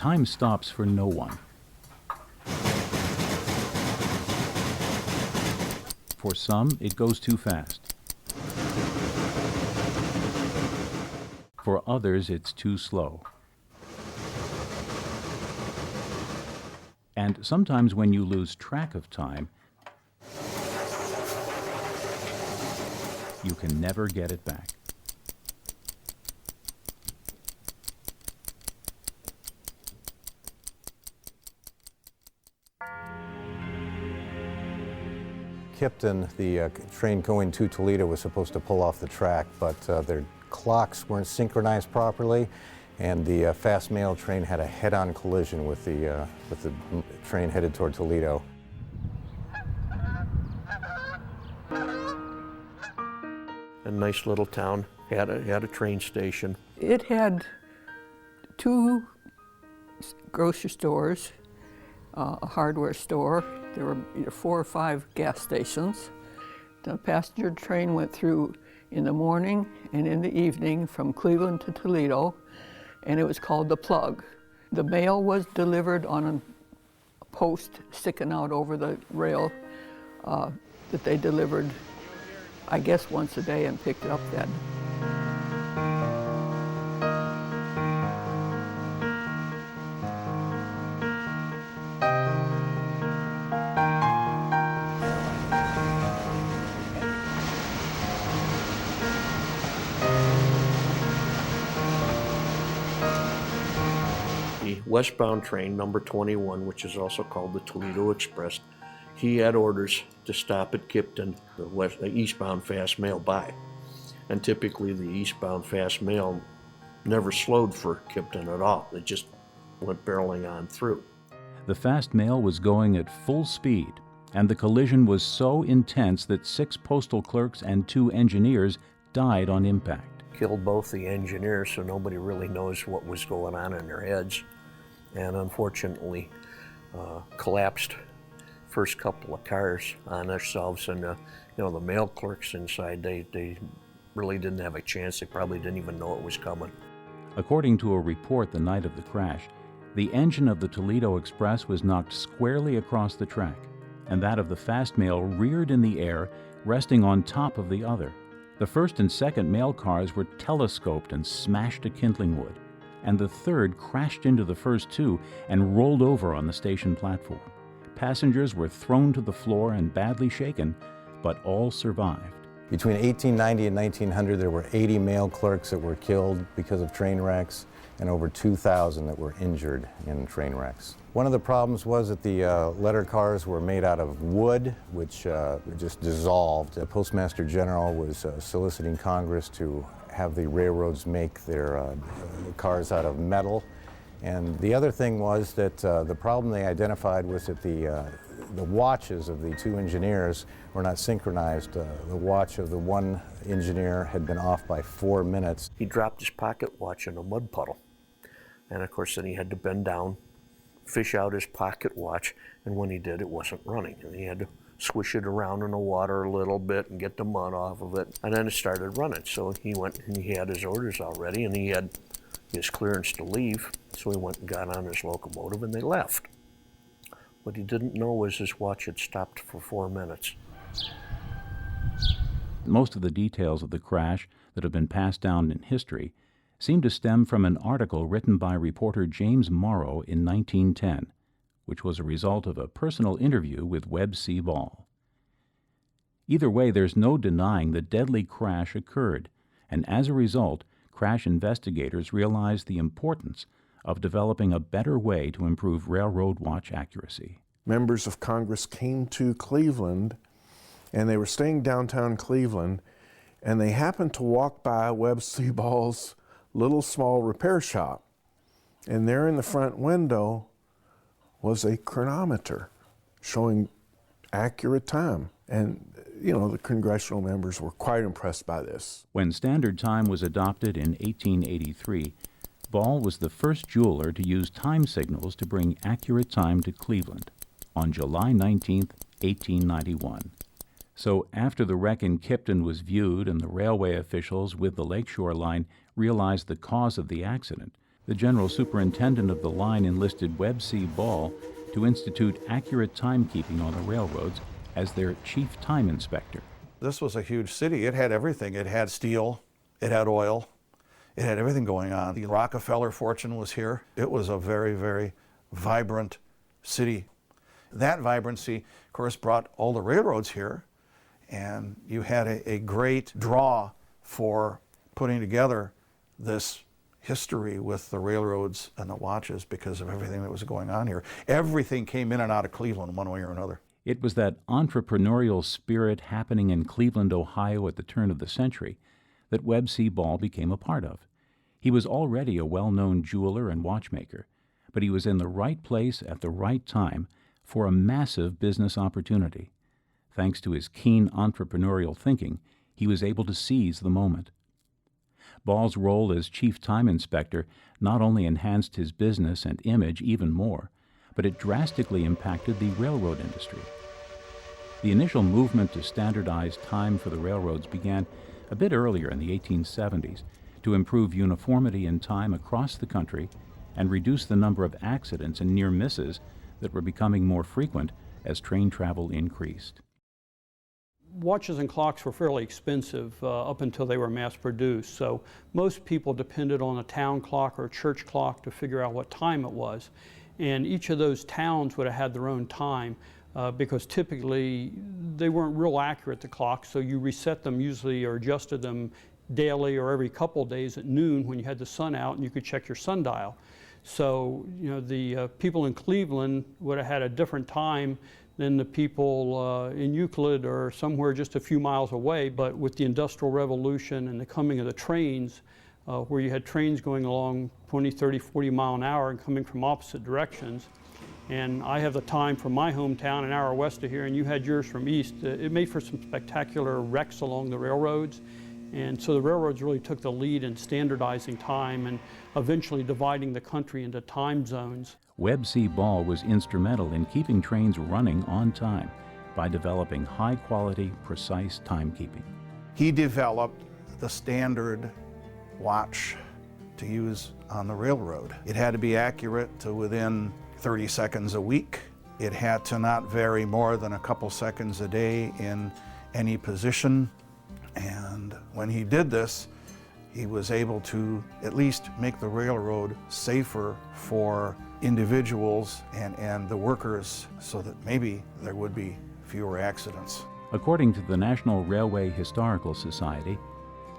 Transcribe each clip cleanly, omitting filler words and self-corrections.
time stops for no one. For some, it goes too fast. For others, it's too slow. And sometimes when you lose track of time, you can never get it back. Kipton, the train going to Toledo, was supposed to pull off the track, but their clocks weren't synchronized properly, and the fast mail train had a head-on collision with the train headed toward Toledo. A nice little town, had a train station. It had 2 grocery stores, a hardware store. There were either 4 or 5 gas stations. The passenger train went through in the morning and in the evening from Cleveland to Toledo, and it was called the Plug. The mail was delivered on a post sticking out over the rail that they delivered, I guess, once a day and picked it up then. The westbound train, number 21, which is also called the Toledo Express, he had orders to stop at Kipton, the eastbound fast mail by. And typically the eastbound fast mail never slowed for Kipton at all. It just went barreling on through. The fast mail was going at full speed, and the collision was so intense that 6 postal clerks and 2 engineers died on impact. Killed both the engineers, so nobody really knows what was going on in their heads. And unfortunately, collapsed first couple of cars on themselves, and the mail clerks inside, they really didn't have a chance. They probably didn't even know it was coming. According to a report the night of the crash, the engine of the Toledo Express was knocked squarely across the track, and that of the fast mail reared in the air, resting on top of the other. The first and second mail cars were telescoped and smashed to kindling wood, and the third crashed into the first 2 and rolled over on the station platform. Passengers were thrown to the floor and badly shaken, but all survived. Between 1890 and 1900, there were 80 mail clerks that were killed because of train wrecks, and over 2,000 that were injured in train wrecks. One of the problems was that the letter cars were made out of wood, which just dissolved. The Postmaster General was soliciting Congress to have the railroads make their cars out of metal. And the other thing was that the problem they identified was that the watches of the 2 engineers were not synchronized. The watch of the one engineer had been off by 4 minutes. He dropped his pocket watch in a mud puddle. And of course then he had to bend down, fish out his pocket watch, and when he did, it wasn't running. And he had to swish it around in the water a little bit and get the mud off of it. And then it started running. So he went and he had his orders already, and he had his clearance to leave. So he went and got on his locomotive, and they left. What he didn't know was his watch had stopped for 4 minutes. Most of the details of the crash that have been passed down in history seem to stem from an article written by reporter James Morrow in 1910, which was a result of a personal interview with Webb C. Ball. Either way, there's no denying the deadly crash occurred, and as a result, crash investigators realized the importance of developing a better way to improve railroad watch accuracy. Members of Congress came to Cleveland, and they were staying downtown Cleveland, and they happened to walk by Webb C. Ball's little small repair shop. And there in the front window was a chronometer showing accurate time. And, the congressional members were quite impressed by this. When Standard Time was adopted in 1883, Ball was the first jeweler to use time signals to bring accurate time to Cleveland on July 19, 1891. So after the wreck in Kipton was viewed and the railway officials with the Lakeshore Line realized the cause of the accident, The general superintendent of the line enlisted Webb C. Ball to institute accurate timekeeping on the railroads as their chief time inspector. This was a huge city. It had everything. It had steel, it had oil, it had everything going on. The Rockefeller fortune was here. It was a very, very vibrant city. That vibrancy, of course, brought all the railroads here, and you had a great draw for putting together this history with the railroads and the watches because of everything that was going on here. Everything came in and out of Cleveland one way or another. It was that entrepreneurial spirit happening in Cleveland, Ohio at the turn of the century that Webb C. Ball became a part of. He was already a well-known jeweler and watchmaker, but he was in the right place at the right time for a massive business opportunity. Thanks to his keen entrepreneurial thinking, he was able to seize the moment. Ball's role as chief time inspector not only enhanced his business and image even more, but it drastically impacted the railroad industry. The initial movement to standardize time for the railroads began a bit earlier in the 1870s to improve uniformity in time across the country and reduce the number of accidents and near misses that were becoming more frequent as train travel increased. Watches and clocks were fairly expensive up until they were mass produced, so most people depended on a town clock or a church clock to figure out what time it was. And each of those towns would have had their own time because typically they weren't real accurate, the clocks, so you reset them usually or adjusted them daily or every couple days at noon when you had the sun out and you could check your sundial. So, you know, the people in Cleveland would have had a different time than the people in Euclid or somewhere just a few miles away. But with the Industrial Revolution and the coming of the trains, where you had trains going along 20, 30, 40 mile an hour and coming from opposite directions, and I have the time from my hometown an hour west of here and you had yours from east, it made for some spectacular wrecks along the railroads. And so the railroads really took the lead in standardizing time and eventually dividing the country into time zones. Webb C. Ball was instrumental in keeping trains running on time by developing high-quality, precise timekeeping. He developed the standard watch to use on the railroad. It had to be accurate to within 30 seconds a week. It had to not vary more than a couple seconds a day in any position. And when he did this, he was able to at least make the railroad safer for individuals and the workers so that maybe there would be fewer accidents. According to the National Railway Historical Society,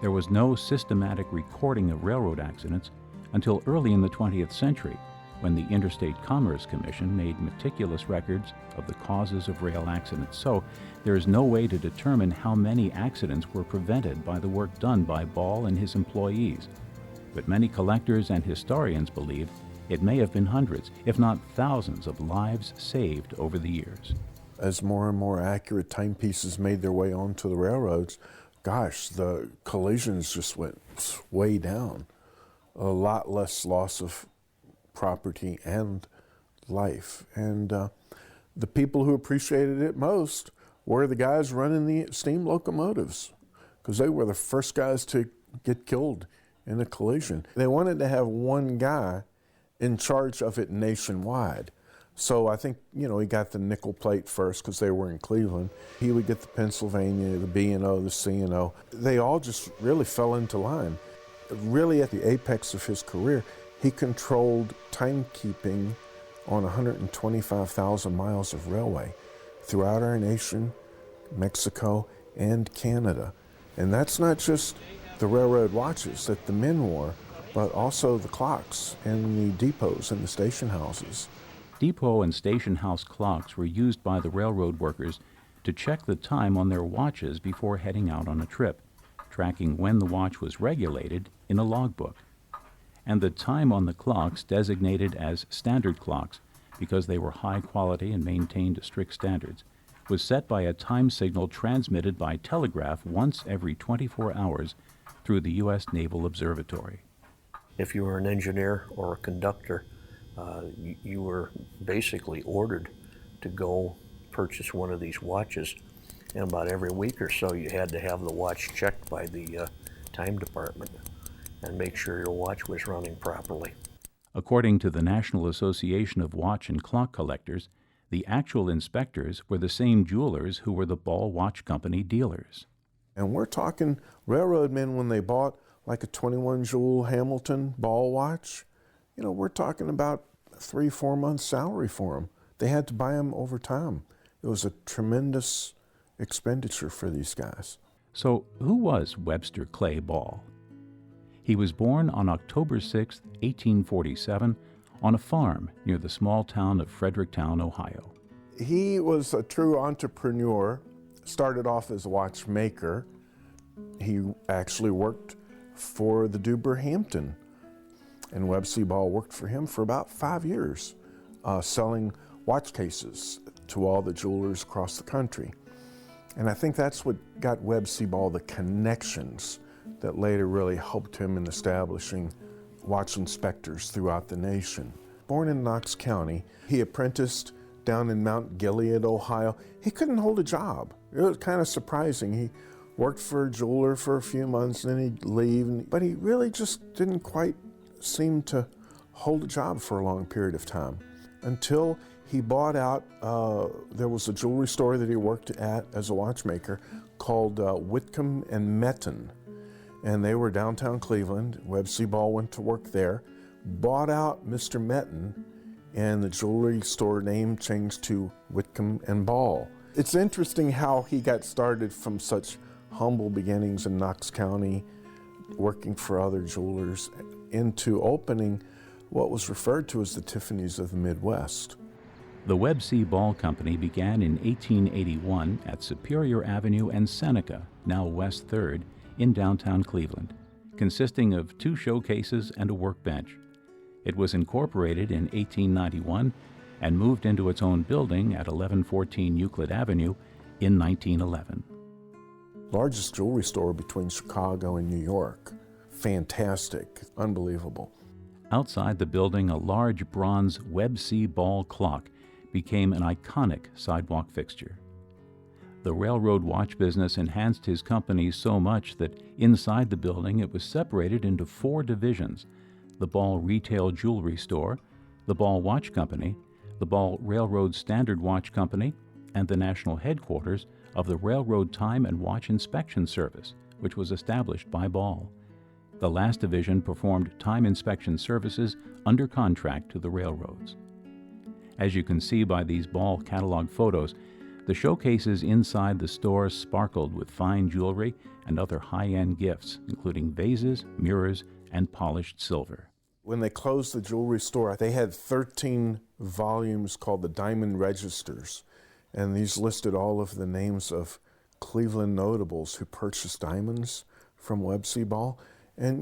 there was no systematic recording of railroad accidents until early in the 20th century, when the Interstate Commerce Commission made meticulous records of the causes of rail accidents. So there is no way to determine how many accidents were prevented by the work done by Ball and his employees. But many collectors and historians believe it may have been hundreds, if not thousands, of lives saved over the years. As more and more accurate timepieces made their way onto the railroads, gosh, the collisions just went way down. A lot less loss of property and life. And the people who appreciated it most were the guys running the steam locomotives, because they were the first guys to get killed in a collision. They wanted to have one guy in charge of it nationwide. So I think, you know, he got the nickel plate first because they were in Cleveland. He would get the Pennsylvania, the B&O, the C&O. They all just really fell into line. Really at the apex of his career, he controlled timekeeping on 125,000 miles of railway throughout our nation, Mexico, and Canada. And that's not just the railroad watches that the men wore, but also the clocks and the depots and the station houses. Depot and station house clocks were used by the railroad workers to check the time on their watches before heading out on a trip, tracking when the watch was regulated in a logbook. And the time on the clocks, designated as standard clocks because they were high quality and maintained strict standards, was set by a time signal transmitted by telegraph once every 24 hours through the U.S. Naval Observatory. If you were an engineer or a conductor, you were basically ordered to go purchase one of these watches, and about every week or so you had to have the watch checked by the time department and make sure your watch was running properly. According to the National Association of Watch and Clock Collectors, the actual inspectors were the same jewelers who were the Ball Watch Company dealers. And we're talking railroad men when they bought like a 21 jewel Hamilton Ball watch, we're talking about 3-4 months salary for them. They had to buy them over time. It was a tremendous expenditure for these guys. So who was Webster Clay Ball? He was born on October 6, 1847, on a farm near the small town of Fredericktown, Ohio. He was a true entrepreneur, started off as a watchmaker. He actually worked for the Duber Hampton, and Webb C. Ball worked for him for about 5 years, selling watch cases to all the jewelers across the country. And I think that's what got Webb C. Ball the connections that later really helped him in establishing watch inspectors throughout the nation. Born in Knox County, he apprenticed down in Mount Gilead, Ohio. He couldn't hold a job. It was kind of surprising. He worked for a jeweler for a few months, and then he'd leave, but he really just didn't quite seem to hold a job for a long period of time until he bought out, there was a jewelry store that he worked at as a watchmaker called Whitcomb and Metten, and they were downtown Cleveland. Webb C. Ball went to work there, bought out Mr. Metten, and the jewelry store name changed to Whitcomb and Ball. It's interesting how he got started from such humble beginnings in Knox County, working for other jewelers, into opening what was referred to as the Tiffany's of the Midwest. The Webb C. Ball Company began in 1881 at Superior Avenue and Seneca, now West 3rd, in downtown Cleveland, consisting of 2 showcases and a workbench. It was incorporated in 1891 and moved into its own building at 1114 Euclid Avenue in 1911. Largest jewelry store between Chicago and New York. Fantastic, unbelievable. Outside the building, a large bronze Webb C. Ball clock became an iconic sidewalk fixture. The railroad watch business enhanced his company so much that inside the building it was separated into 4 divisions: the Ball Retail Jewelry Store, the Ball Watch Company, the Ball Railroad Standard Watch Company, and the national headquarters of the Railroad Time and Watch Inspection Service, which was established by Ball. The last division performed time inspection services under contract to the railroads. As you can see by these Ball catalog photos, the showcases inside the store sparkled with fine jewelry and other high-end gifts, including vases, mirrors, and polished silver. When they closed the jewelry store, they had 13 volumes called the Diamond Registers, and these listed all of the names of Cleveland notables who purchased diamonds from Webb C. Ball. And,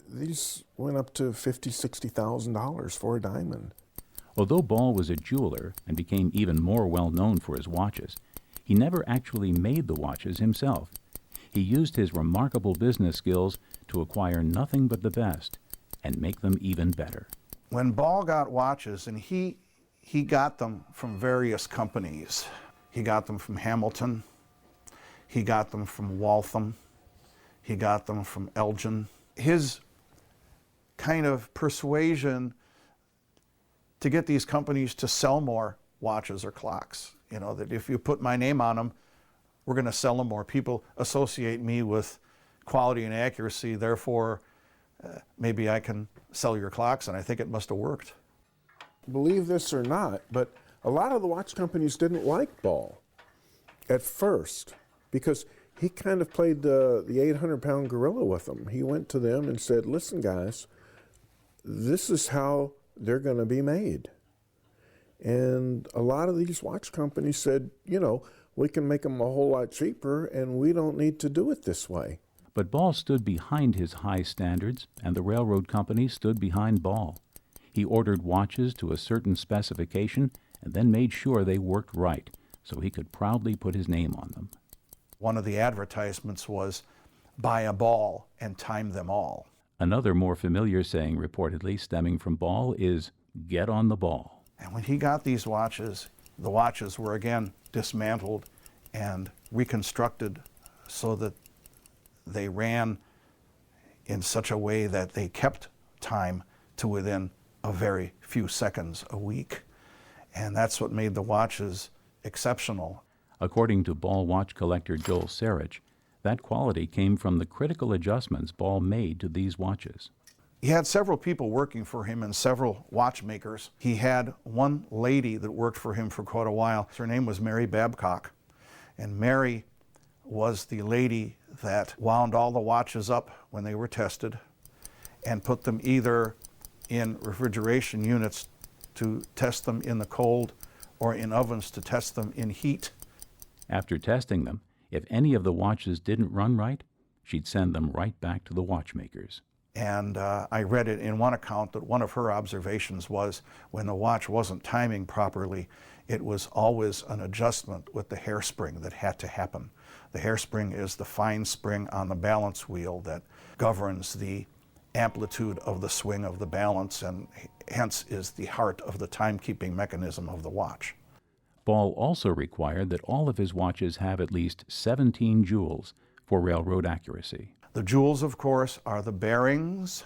these went up to $50,000, $60,000 for a diamond. Although Ball was a jeweler and became even more well-known for his watches, he never actually made the watches himself. He used his remarkable business skills to acquire nothing but the best and make them even better. When Ball got watches, and he got them from various companies. He got them from Hamilton, he got them from Waltham, he got them from Elgin. His kind of persuasion to get these companies to sell more watches or clocks, that if you put my name on them, we're going to sell them more. People associate me with quality and accuracy, therefore maybe I can sell your clocks, and I think it must have worked. Believe this or not, but a lot of the watch companies didn't like Ball at first because he kind of played the 800-pound gorilla with them. He went to them and said, listen, guys, this is how they're going to be made. And a lot of these watch companies said, we can make them a whole lot cheaper and we don't need to do it this way. But Ball stood behind his high standards, and the railroad company stood behind Ball. He ordered watches to a certain specification and then made sure they worked right, so he could proudly put his name on them. One of the advertisements was, buy a Ball and time them all. Another more familiar saying reportedly stemming from Ball is, get on the ball. And when he got these watches, the watches were again dismantled and reconstructed so that they ran in such a way that they kept time to within a very few seconds a week. And that's what made the watches exceptional. According to Ball watch collector Joel Sarich, that quality came from the critical adjustments Ball made to these watches. He had several people working for him and several watchmakers. He had one lady that worked for him for quite a while. Her name was Mary Babcock. And Mary was the lady that wound all the watches up when they were tested and put them either in refrigeration units to test them in the cold or in ovens to test them in heat. After testing them, if any of the watches didn't run right, she'd send them right back to the watchmakers. And I read it in one account that one of her observations was when the watch wasn't timing properly, it was always an adjustment with the hairspring that had to happen. The hairspring is the fine spring on the balance wheel that governs the amplitude of the swing of the balance and hence is the heart of the timekeeping mechanism of the watch. Ball also required that all of his watches have at least 17 jewels for railroad accuracy. The jewels, of course, are the bearings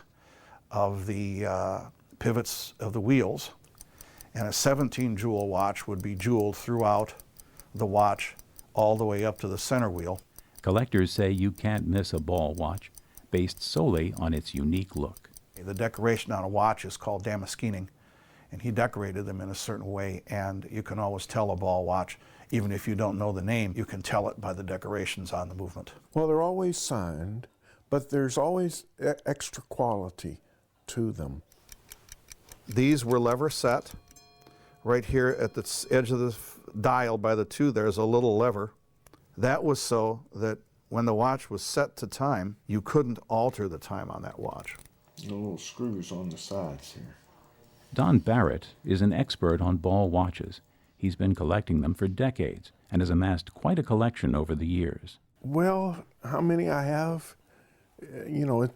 of the pivots of the wheels, and a 17 jewel watch would be jeweled throughout the watch all the way up to the center wheel. Collectors say you can't miss a Ball watch based solely on its unique look. The decoration on a watch is called damascening, and he decorated them in a certain way, and you can always tell a Ball watch. Even if you don't know the name, you can tell it by the decorations on the movement. Well, they're always signed, but there's always extra quality to them. These were lever set. Right here at the edge of the dial by the 2, there's a little lever. That was so that when the watch was set to time, you couldn't alter the time on that watch. The little screws on the sides here. Don Barrett is an expert on Ball watches. He's been collecting them for decades and has amassed quite a collection over the years. Well, how many I have, you know,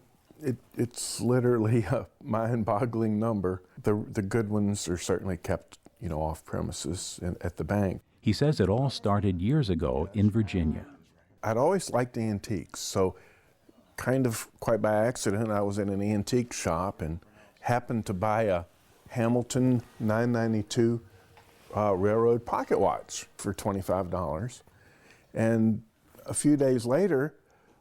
it's literally a mind-boggling number. The good ones are certainly kept, you know, off premises at the bank. He says it all started years ago in Virginia. I'd always liked antiques, so kind of quite by accident, I was in an antique shop and happened to buy a Hamilton 992 railroad pocket watch for $25. And a few days later,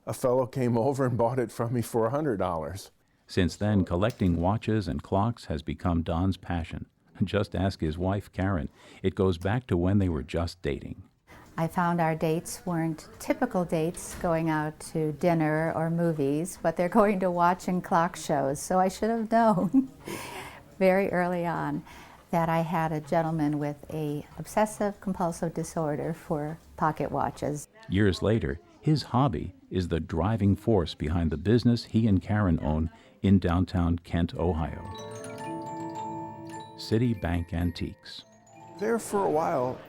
a fellow came over and bought it from me for $100. Since then, collecting watches and clocks has become Don's passion. Just ask his wife, Karen. It goes back to when they were just dating. I found our dates weren't typical dates going out to dinner or movies, but they're going to watch and clock shows. So I should have known very early on that I had a gentleman with a obsessive compulsive disorder for pocket watches. Years later, his hobby is the driving force behind the business he and Karen own in downtown Kent, Ohio. City Bank Antiques. There for a while,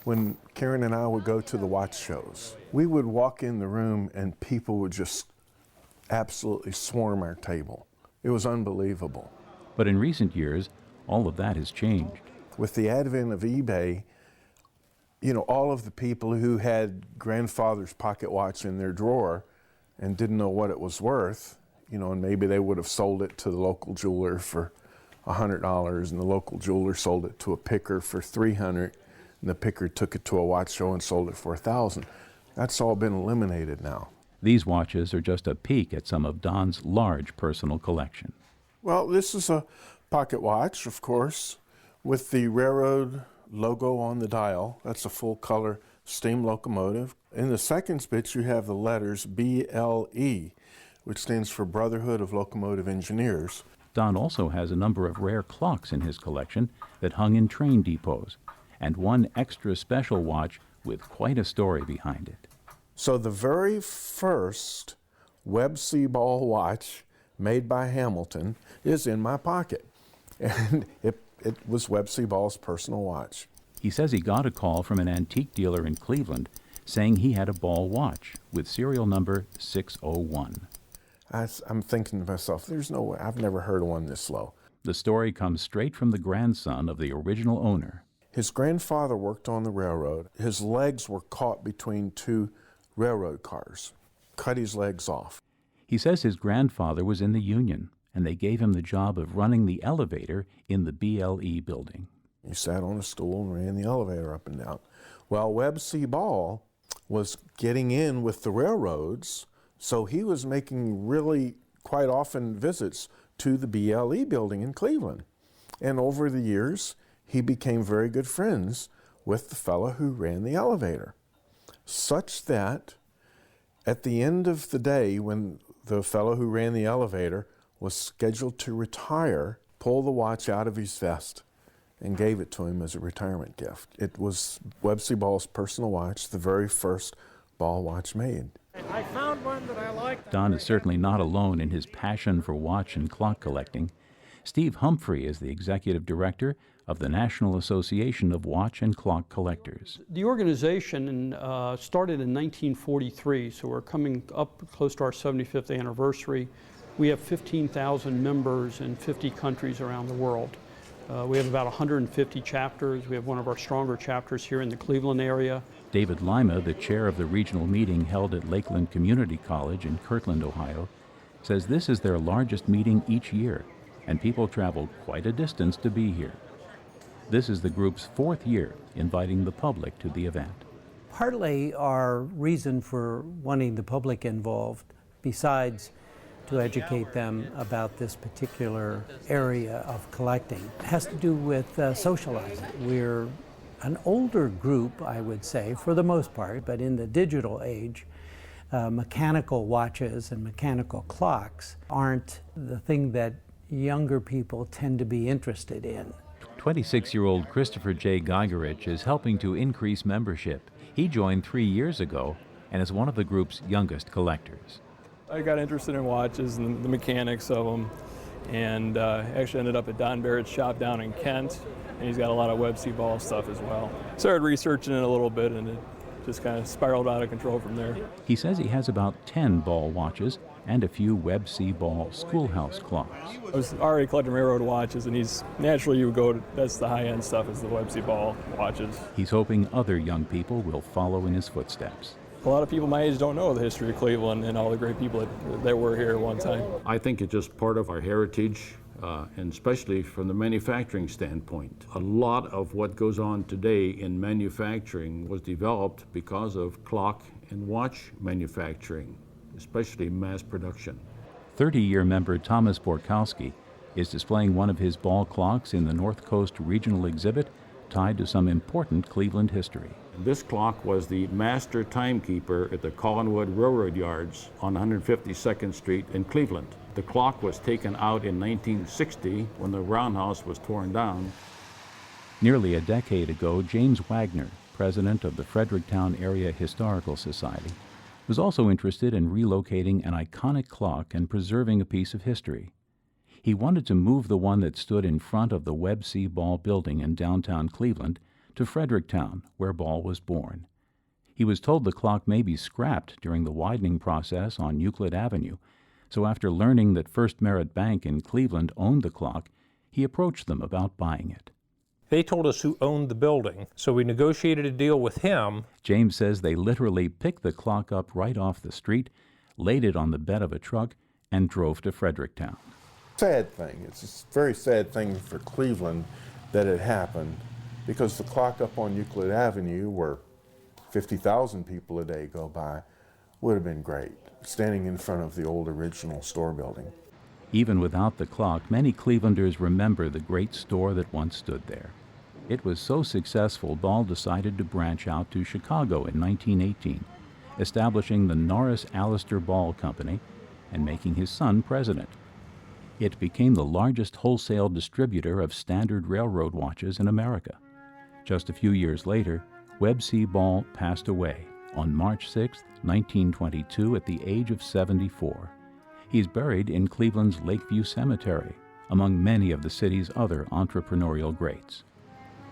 when Karen and I would go to the watch shows, we would walk in the room and people would just absolutely swarm our table. It was unbelievable. But in recent years, all of that has changed. With the advent of eBay, you know, all of the people who had grandfather's pocket watch in their drawer and didn't know what it was worth, you know, and maybe they would have sold it to the local jeweler for $100, and the local jeweler sold it to a picker for $300, and the picker took it to a watch show and sold it for $1,000. That's all been eliminated now. These watches are just a peek at some of Don's large personal collection. Well, this is a pocket watch, of course, with the railroad logo on the dial. That's a full-color steam locomotive. In the second bit, you have the letters BLE, which stands for Brotherhood of Locomotive Engineers. Don also has a number of rare clocks in his collection that hung in train depots, and one extra special watch with quite a story behind it. So the very first Webb C Ball watch made by Hamilton is in my pocket. And it was Webb C Ball's personal watch. He says he got a call from an antique dealer in Cleveland saying he had a Ball watch with serial number 601. I'm thinking to myself, there's no way, I've never heard of one this low. The story comes straight from the grandson of the original owner. His grandfather worked on the railroad. His legs were caught between two railroad cars. Cut his legs off. He says his grandfather was in the Union and they gave him the job of running the elevator in the BLE building. He sat on a stool and ran the elevator up and down. Well, Webb C. Ball was getting in with the railroads, so he was making really quite often visits to the BLE building in Cleveland. And over the years, he became very good friends with the fellow who ran the elevator, such that at the end of the day, when the fellow who ran the elevator was scheduled to retire, pulled the watch out of his vest and gave it to him as a retirement gift. It was Webb C. Ball's personal watch, the very first Ball watch made. I found one that I liked. Don is certainly not alone in his passion for watch and clock collecting. Steve Humphrey is the executive director of the National Association of Watch and Clock Collectors. The organization started in 1943, so we're coming up close to our 75th anniversary. We have 15,000 members in 50 countries around the world. We have about 150 chapters. We have one of our stronger chapters here in the Cleveland area. David Lima, the chair of the regional meeting held at Lakeland Community College in Kirtland, Ohio, says this is their largest meeting each year, and people travel quite a distance to be here. This is the group's fourth year inviting the public to the event. Partly our reason for wanting the public involved, besides to educate them about this particular area of collecting, has to do with socializing. We're an older group, I would say, for the most part, but in the digital age, mechanical watches and mechanical clocks aren't the thing that younger people tend to be interested in. 26-year-old Christopher J. Geigerich is helping to increase membership. He joined 3 years ago and is one of the group's youngest collectors. I got interested in watches and the mechanics of them, and actually ended up at Don Barrett's shop down in Kent, and he's got a lot of Webb C. Ball stuff as well. Started researching it a little bit, and it just kind of spiraled out of control from there. He says he has about 10 Ball watches and a few Webb C. Ball schoolhouse clocks. I was already collecting railroad watches, and naturally you would go to, that's the high-end stuff, is the Webb C. Ball watches. He's hoping other young people will follow in his footsteps. A lot of people my age don't know the history of Cleveland and all the great people that were here at one time. I think it's just part of our heritage, and especially from the manufacturing standpoint. A lot of what goes on today in manufacturing was developed because of clock and watch manufacturing, especially mass production. 30-year member Thomas Borkowski is displaying one of his Ball clocks in the North Coast Regional Exhibit tied to some important Cleveland history. This clock was the master timekeeper at the Collinwood Railroad Yards on 152nd Street in Cleveland. The clock was taken out in 1960 when the roundhouse was torn down. Nearly a decade ago, James Wagner, president of the Fredericktown Area Historical Society, was also interested in relocating an iconic clock and preserving a piece of history. He wanted to move the one that stood in front of the Webb C. Ball building in downtown Cleveland to Fredericktown, where Ball was born. He was told the clock may be scrapped during the widening process on Euclid Avenue, so after learning that First Merit Bank in Cleveland owned the clock, he approached them about buying it. They told us who owned the building, so we negotiated a deal with him. James says they literally picked the clock up right off the street, laid it on the bed of a truck, and drove to Fredericktown. Sad thing. It's a very sad thing for Cleveland that it happened, because the clock up on Euclid Avenue, where 50,000 people a day go by, would have been great, standing in front of the old original store building. Even without the clock, many Clevelanders remember the great store that once stood there. It was so successful, Ball decided to branch out to Chicago in 1918, establishing the Norris Allister Ball Company and making his son president. It became the largest wholesale distributor of standard railroad watches in America. Just a few years later, Webb C. Ball passed away on March 6, 1922, at the age of 74. He's buried in Cleveland's Lakeview Cemetery, among many of the city's other entrepreneurial greats.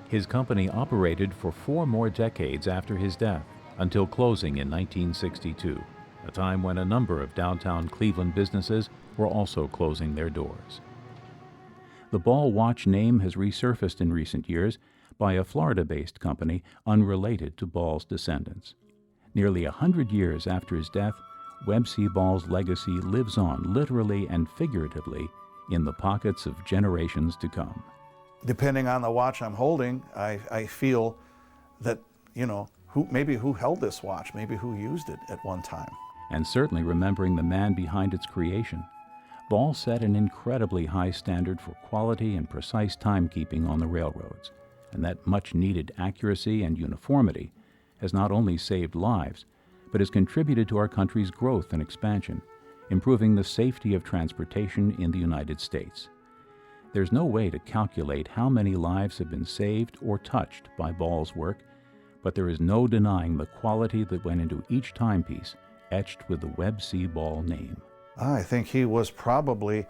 His company operated for 4 more decades after his death, until closing in 1962, a time when a number of downtown Cleveland businesses were also closing their doors. The Ball watch name has resurfaced in recent years by a Florida-based company unrelated to Ball's descendants. Nearly 100 years after his death, Webb C. Ball's legacy lives on literally and figuratively in the pockets of generations to come. Depending on the watch I'm holding, I feel that, you know, maybe who held this watch, maybe who used it at one time. And certainly remembering the man behind its creation. Ball set an incredibly high standard for quality and precise timekeeping on the railroads, and that much-needed accuracy and uniformity has not only saved lives, but has contributed to our country's growth and expansion, improving the safety of transportation in the United States. There's no way to calculate how many lives have been saved or touched by Ball's work, but there is no denying the quality that went into each timepiece etched with the Webb C. Ball name. I think he was probably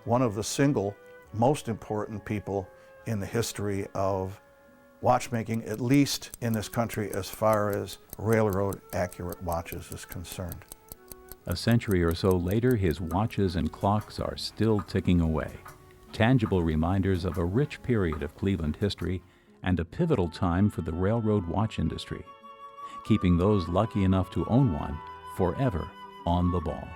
one of the single most important people in the history of watchmaking, at least in this country as far as railroad accurate watches is concerned. A century or so later, his watches and clocks are still ticking away, tangible reminders of a rich period of Cleveland history and a pivotal time for the railroad watch industry, keeping those lucky enough to own one forever on the ball.